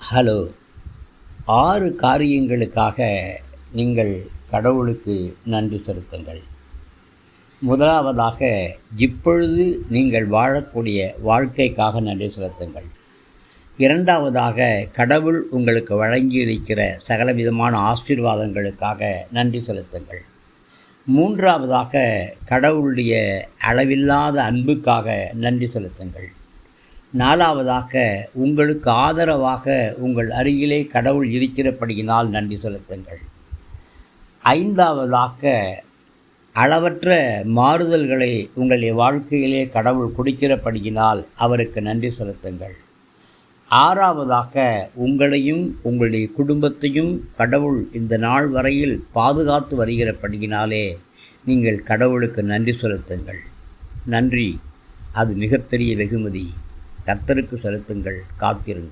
Hello. 6 காரியங்களுக்காக நீங்கள் கடவுளுக்கு நன்றி செலுத்துங்கள். முதலாவதாக, இப்பொழுது நீங்கள் வாழக்கூடிய வாழ்க்கைக்காக நன்றி செலுத்துங்கள். இரண்டாவதாக, கடவுள் உங்களுக்கு வழங்கியிருக்கிற சகலவிதமான ஆசீர்வாதங்களுக்காக நன்றி செலுத்துங்கள். மூன்றாவதாக, கடவுளுடைய அளவில்லாத அன்புக்காக நன்றி செலுத்துங்கள். நாலாவதாக, உங்களுக்கு ஆதரவாக உங்கள் அருகிலே கடவுள் இருக்கிறபடியினால் நன்றி செலுத்துங்கள். ஐந்தாவதாக, அளவற்ற மாறுதல்களை உங்களுடைய வாழ்க்கையிலே கடவுள் கொடுக்கிறபடியினால் அவருக்கு நன்றி செலுத்துங்கள். ஆறாவதாக, உங்களையும் உங்களுடைய குடும்பத்தையும் கடவுள் இந்த நாள் வரையில் பாதுகாத்து வருகிறபடியினாலே நீங்கள் கடவுளுக்கு நன்றி செலுத்துங்கள். நன்றி, அது மிகப்பெரிய வெகுமதி. கர்த்தருக்கு செலுத்துங்கள், காத்திருங்கள்.